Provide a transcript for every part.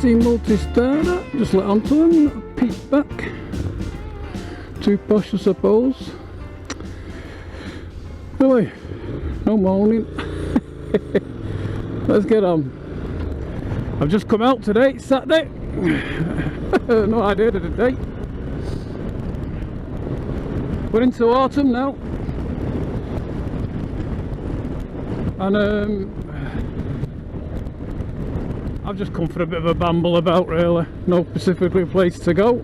16 multi-starter, just let onto him, peek back. Too posh I suppose. Anyway, no moaning. Let's get on. I've just come out today, it's Saturday. No idea of the date. We're into autumn now. And I've just come for a bit of a bamble about really. No specifically place to go.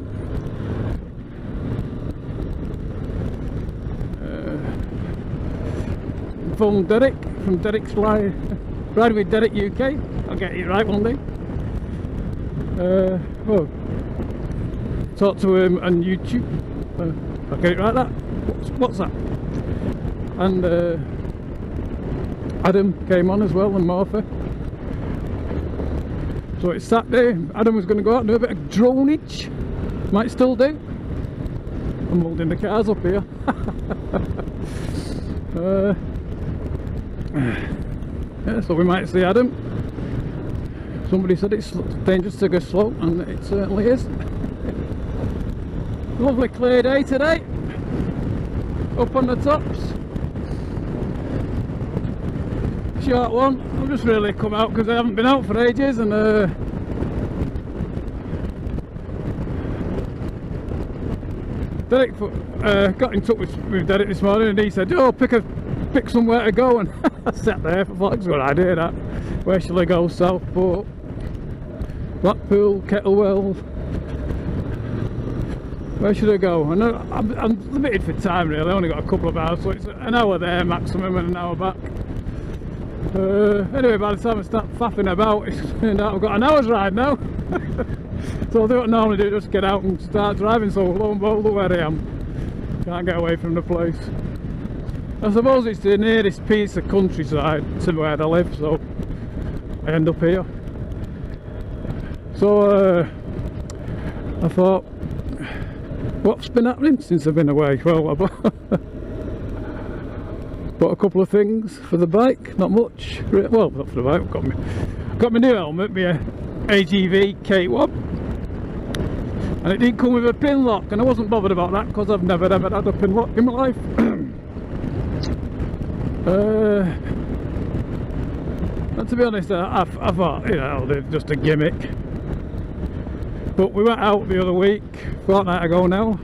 Phone Derek from Derek's Ride with Derek UK. I'll get it right one day. Well, talk to him on YouTube. I'll get it right. That what's that? And Adam came on as well, and Martha. So it's Saturday. Adam was going to go out and do a bit of dronage. Might still do. I'm holding the cars up here. Yeah, so we might see Adam. Somebody said it's dangerous to go slow, and it certainly is. Lovely clear day today. Up on the tops. Short one. I've just really come out because I haven't been out for ages, and Derek got in touch with Derek this morning, and he said, "Oh, pick somewhere to go," and I sat there. I thought it's a good idea that. Where shall I go? Southport, Blackpool, Kettlewell. Where should I go? And I'm limited for time really. I only got a couple of hours, so it's an hour there maximum and an hour back. Anyway, by the time I start faffing about, it's turned out I've got an hour's ride now. So I'll do what I normally do, just get out and start driving. So lo and behold, look where I am. Can't get away from the place. I suppose it's the nearest piece of countryside to where I live, so I end up here. So I thought, what's been happening since I've been away? Well, I bought a couple of things for the bike, not much. Well, not for the bike, I've got my new helmet, my AGV K1. And it didn't come with a pin lock, and I wasn't bothered about that because I've never ever had a pin lock in my life. And to be honest, I thought, you know, they're just a gimmick. But we went out the other week, fortnight ago now,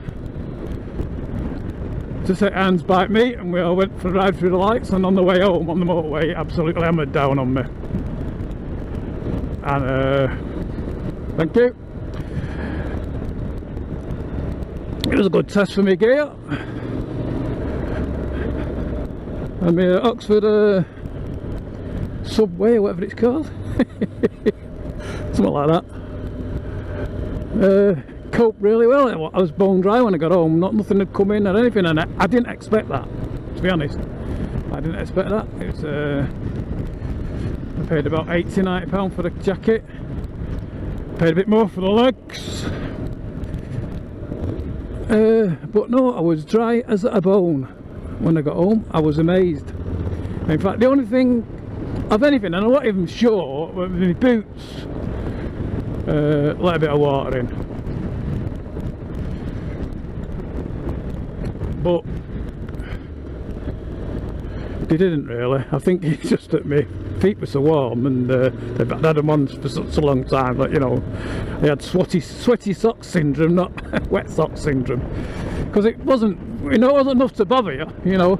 to set Anne's bike meet, and we all went for a ride through the lights, and on the way home on the motorway it absolutely hammered down on me. And thank you. It was a good test for my gear. And my Oxford Subway, or whatever it's called. Something like that. Coped really well. I was bone dry when I got home. Nothing had come in or anything, and I didn't expect that, to be honest. I didn't expect that. It's I paid about £80–90 for the jacket. Paid a bit more for the legs. But no, I was dry as a bone when I got home. I was amazed. In fact, the only thing of anything, and I'm not even sure, were my boots let a bit of water in. But they didn't really. I think it's just that my feet were so warm, and they've had them on for such a long time that, you know, I had sweaty sock syndrome, not wet sock syndrome, because it wasn't, you know, it wasn't enough to bother you, you know.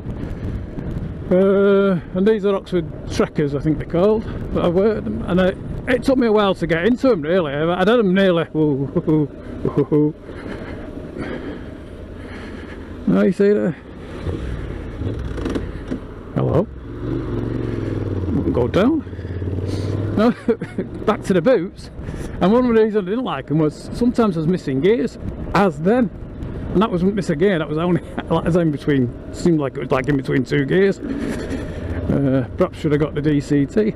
And these are Oxford Trekkers, I think they're called, that I've wear them, and it took me a while to get into them really. I'd had them nearly. Now you see there. Hello. Go down. Now, back to the boots. And one of the reasons I didn't like them was sometimes I was missing gears, as then. And that wasn't missing gear, that was only in between, seemed like it was like in between two gears. Perhaps should have got the DCT.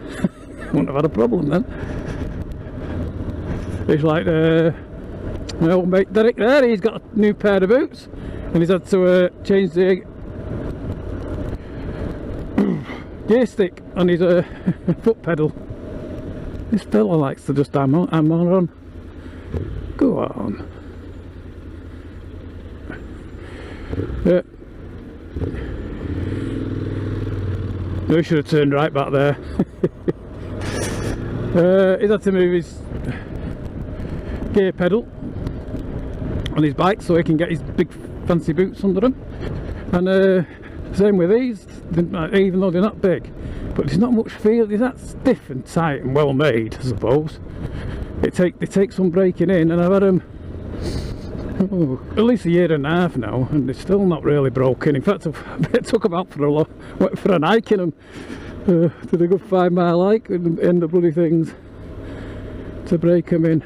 Wouldn't have had a problem then. It's like my old mate Derek there, he's got a new pair of boots, and he's had to change the gear stick on his foot pedal. This fella likes to just hammer on. Go on. We should have turned right back there. He's had to move his gear pedal on his bike so he can get his big fancy boots under them. And same with these, even though they're not big, but there's not much feel. They're that stiff and tight and well made, I suppose. They take some breaking in, and I've had them at least a year and a half now, and they're still not really broken. In fact, I took them out for an hike in them. Did a good 5 mile hike in the bloody things to break them in.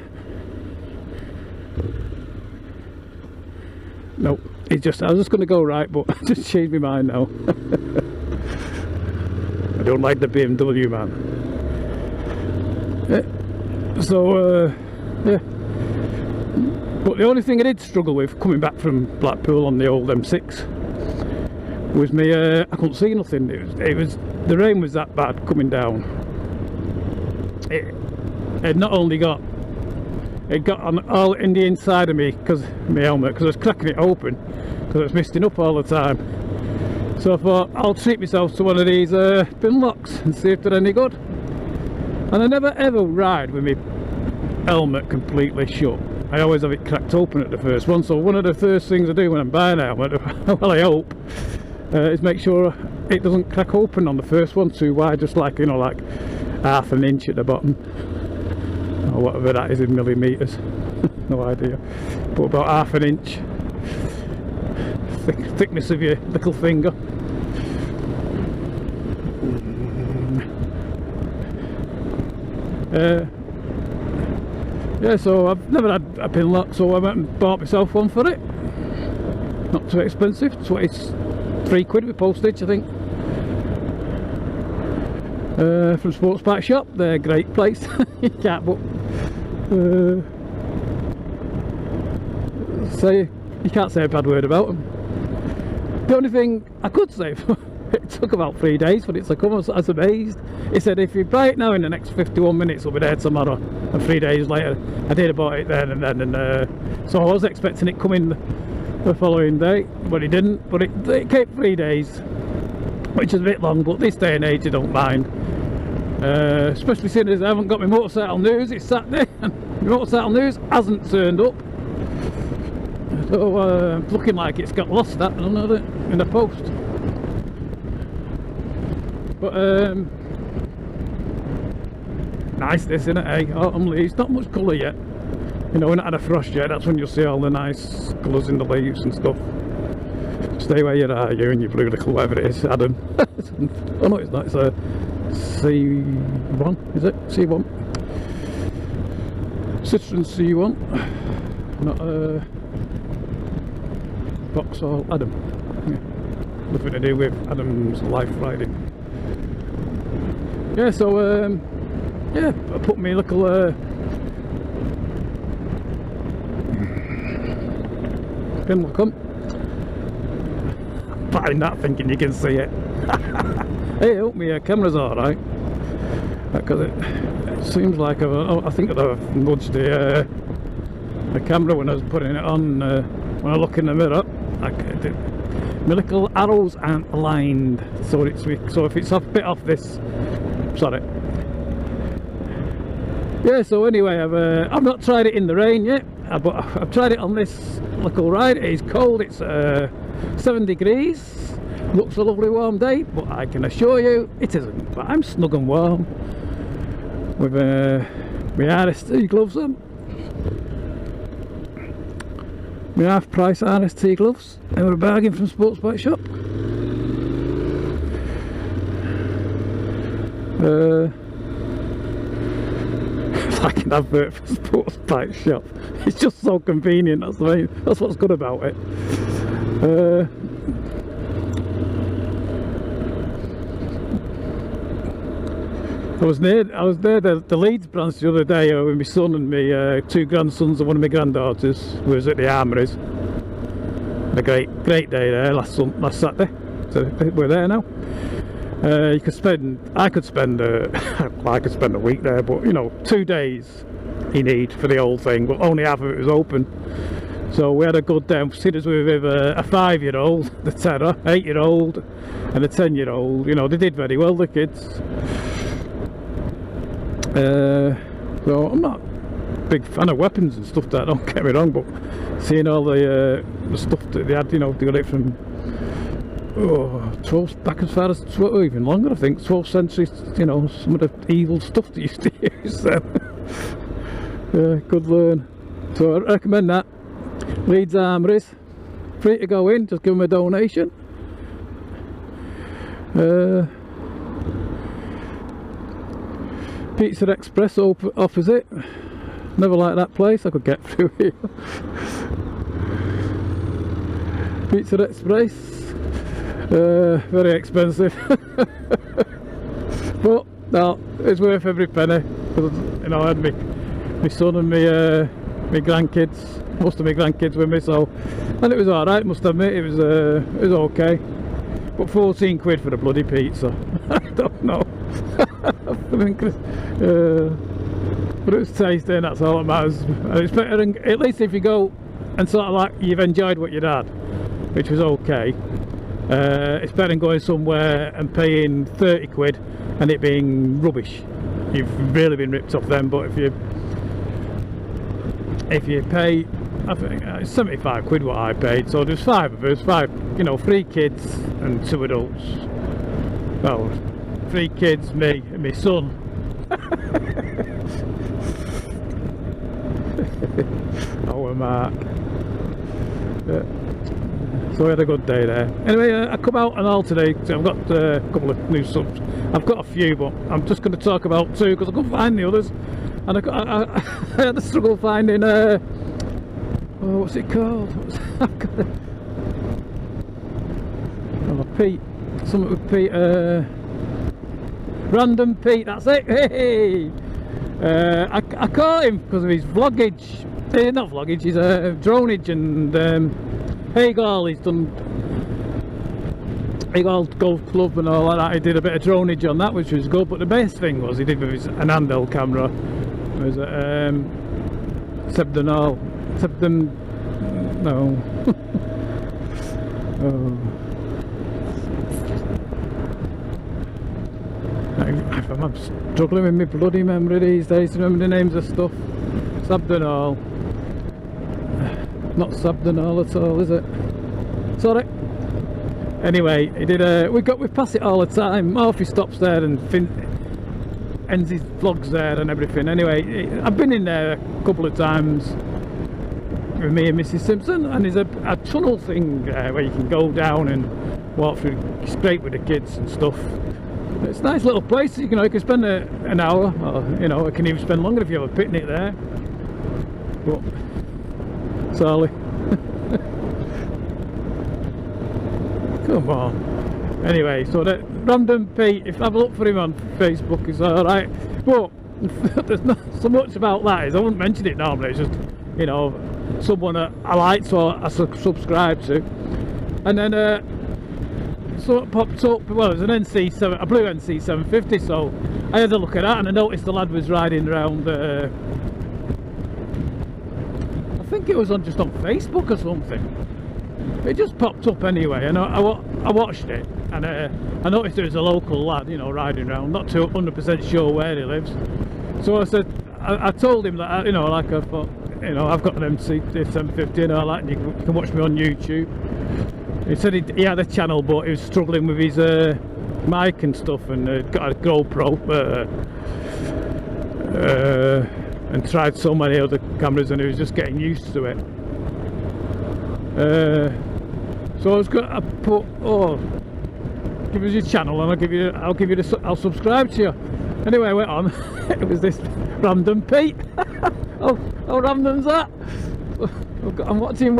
Nope, I was just going to go right, but I just changed my mind now. I don't like the BMW, man. Yeah. But the only thing I did struggle with coming back from Blackpool on the old M6 was me. I couldn't see nothing. The rain was that bad coming down. It not only got on all in the inside of me because my helmet, because I was cracking it open because I was misting up all the time. So I thought I'll treat myself to one of these pin locks and see if they're any good. And I never ever ride with my helmet completely shut. I always have it cracked open at the first one. So one of the first things I do when I'm buying a helmet, well I hope, is make sure it doesn't crack open on the first one too wide, just like, you know, like half an inch at the bottom, or whatever that is in millimeters. No idea, but about half an inch thickness of your little finger. Yeah, so I've never had a pin lock, so I went and bought myself one for it. Not too expensive, £23 with postage, I think. From Sports Bike Shop, they're a great place. You can't say a bad word about them. The only thing I could say, it took about 3 days for it to come. I was amazed. He said if you buy it now in the next 51 minutes it'll be there tomorrow, and 3 days later I did about it then and then, and so I was expecting it coming the following day, but it didn't. But it came 3 days, which is a bit long, but this day and age I don't mind, especially seeing as I haven't got my motorcycle news. It's Saturday and my motorcycle news hasn't turned up, so looking like it's got lost, that, I don't know, in the post. But nice this, isn't it, eh? Autumn leaves, not much colour yet. You know, we're not had a frost yet, that's when you'll see all the nice colours in the leaves and stuff. Stay where you are, you and your blue little whatever it is, Adam. Oh no, it's not, it's a C1, is it? C1. Citroen C1. Not a Vauxhall Adam. Yeah. Nothing to do with Adam's life riding. Yeah, so yeah, I put my little pin lock on. Behind that, thinking you can see it. Hey, I hope my camera's alright, because it seems like I think I've nudged the camera when I was putting it on. When I look in the mirror, my little arrows aren't aligned, so if it's a bit off this, sorry. Yeah, so anyway, I've not tried it in the rain yet, but I've tried it on this little ride. It is cold, it's 7 degrees, looks a lovely warm day, but I can assure you it isn't. But I'm snug and warm with my RST gloves on, my half price RST gloves. They were a bargain from Sports Bike Shop. Like an advert for Sports Bike Shop. It's just so convenient. That's what's good about it. I was near the Leeds branch the other day with my son and my 2 grandsons and one of my granddaughters. We was at the Armouries. A great day there last Saturday. So we're there now. I could spend like to spend a week there, but you know, 2 days you need for the whole thing, but only half of it was open. So we had a good day. Considers we were with a 5-year-old, the terror, 8-year-old and a 10-year-old. You know, they did very well, the kids. So I'm not a big fan of weapons and stuff, that, don't get me wrong, but seeing all the stuff that they had, you know, they got it from 12, back as far as 12, even longer, I think, 12th century, you know, some of the evil stuff they used to use then. Good learn. So I recommend that. Leeds Armouries, free to go in, just give them a donation. Pizza Express opposite. Never liked that place, I could get through here. Pizza Express, very expensive. But no, it's worth every penny. You know, I had my son and my grandkids, most of my grandkids with me, so, and it was alright, must admit, it was okay. But 14 quid for a bloody pizza, I don't know. But it was tasty, and that's all that matters. And it's better than, at least if you go and sort of like you've enjoyed what you'd had, which was okay. It's better than going somewhere and paying 30 quid and it being rubbish. You've really been ripped off then. But if you pay, I think it's 75 quid what I paid, so there's 5 of us, 5, you know, 3 kids and 2 adults. Well, 3 kids, me and my son. Oh, Mark. So we had a good day there. Anyway, I come out and all today, so I've got a couple of new subs. I've got a few, but I'm just going to talk about 2 because I couldn't find the others. And I had a struggle finding, oh, what's it called? Oh, Pete. Something with Pete, Random Pete, that's it. Hey! I caught him because of his vloggage. Not vloggage, he's dronage and Hagal. He's done Hagal Golf Club and all like that. He did a bit of dronage on that, which was good. But the best thing was he did with an handheld camera. It was no. Oh. I'm struggling with my bloody memory these days to remember the names of stuff. Sabdanal. Not Sabdanal at all, is it? Sorry. Anyway, he did we pass it all the time. Morphy stops there and ends his vlogs there and everything. Anyway, I've been in there a couple of times with me and Mrs. Simpson, and there's a tunnel thing where you can go down and walk through. It's great with the kids and stuff. It's a nice little place. You can spend an hour, or you know, it can even spend longer if you have a picnic there. But Sally, come on. Anyway, so that Random Pete, if I have a look for him on Facebook, it's alright. But there's not so much about that. I wouldn't mention it normally. It's just, you know, someone that I like, so I subscribe to. And then so it popped up, well, it was an NC7, a blue NC750, so I had a look at that and I noticed the lad was riding around, I think it was just on Facebook or something. It just popped up anyway, and I watched it, and I noticed there was a local lad, you know, riding around, not too 100% sure where he lives. So I said, I told him that, you know, like I thought, you know, I've got an NC750 and all that, and you can watch me on YouTube. He said he had a channel, but he was struggling with his mic and stuff, and got a GoPro and tried so many other cameras, and he was just getting used to it. So I was going to put, oh, give us your channel, and I'll subscribe to you. Anyway, I went on. It was this Random Pete. How random's that? I'm watching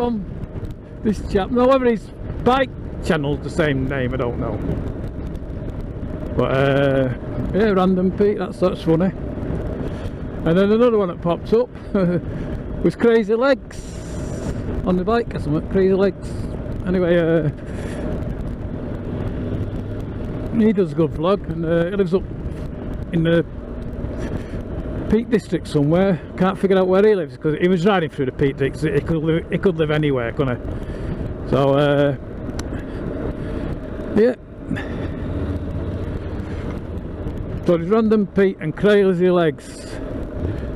this chap. Now whether his bike channel's the same name, I don't know. But yeah, Random Pete, that's funny. And then another one that popped up was Crazy Legs on the bike or something. Crazy Legs. Anyway, he does a good vlog, and he lives up in the Peak District somewhere. Can't figure out where he lives because he was riding through the Peak District. He could live anywhere, couldn't he? So yeah. So there's Random Pete and Crazy Legs.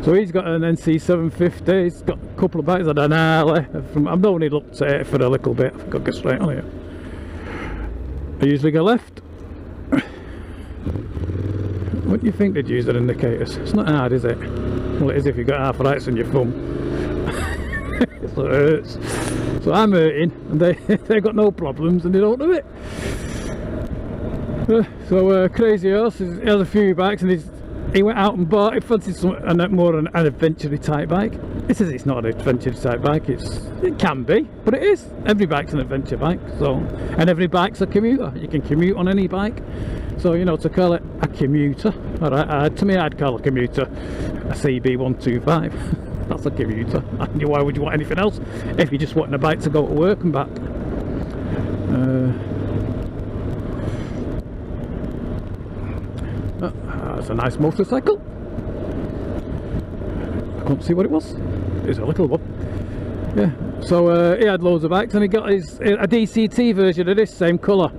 So he's got an NC 750. He's got a couple of bikes. Had an Harley. I've only looked at it for a little bit. I think I'll go straight on here. I usually go left. What do you think they'd use as indicators? It's not hard, is it? Well, it is if you've got arthritis in your thumb. So it hurts. So I'm hurting, and they've got no problems, and they don't do it. So Crazy Horse, he has a few bikes, and he went out and bought. He fancied more an adventure type bike. He says it's not an adventure type bike. It can be, but it is. Every bike's an adventure bike. So, and every bike's a commuter. You can commute on any bike. So, you know, to call it a commuter, or to me, I'd call a commuter a CB125. That's a commuter. Why would you want anything else if you're just wanting a bike to go to work and back? That's a nice motorcycle. I couldn't see what it was. It's a little one. Yeah. So he had loads of bikes, and he got a DCT version of this, same colour.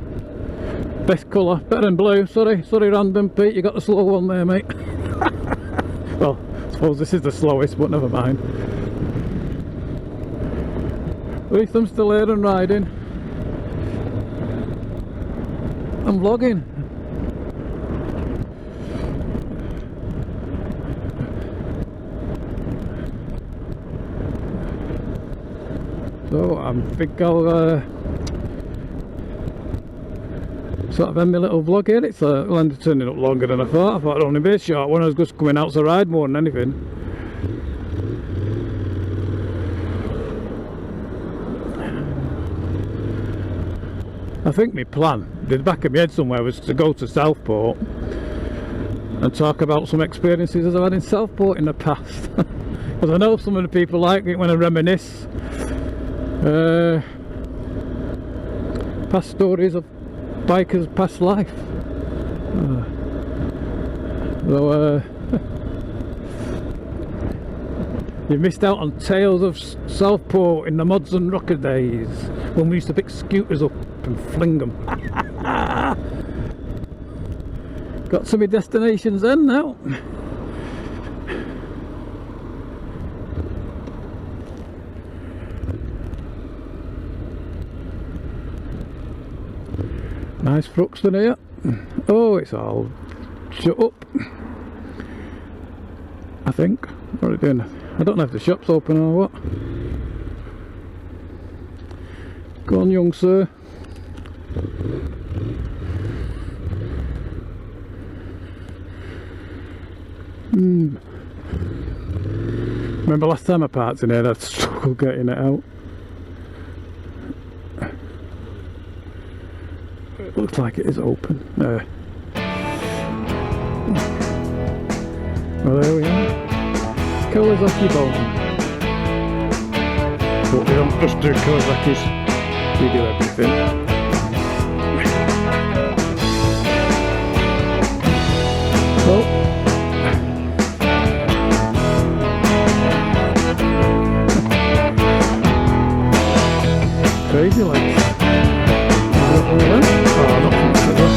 Best colour, better than blue. Sorry, Random Pete, you got the slow one there, mate. Well, I suppose this is the slowest, but never mind. At least I'm still here and riding. I'm vlogging. So I think I'll sort of end my little vlog here. It's ended up turning up longer than I thought. I thought it'd only be a short one. I was just coming out to ride more than anything. I think my plan, the back of my head somewhere, was to go to Southport and talk about some experiences I've had in Southport in the past. Because I know some of the people like it when I reminisce. Past stories of bikers' past life. So you missed out on tales of Southport in the mods and rocker days when we used to pick scooters up and fling them. Got to my destinations then now. Nice Fruxton here. Oh, it's all shut up, I think. What are they doing? I don't know if the shop's open or what. Go on, young sir. Remember last time I parked in here, I'd struggle getting it out. It looks like it is open. Well, there we are. Kawasaki Bolton. But we don't just do Kawasaki's, we do everything. Well, Crazy Legs. Oh, not from the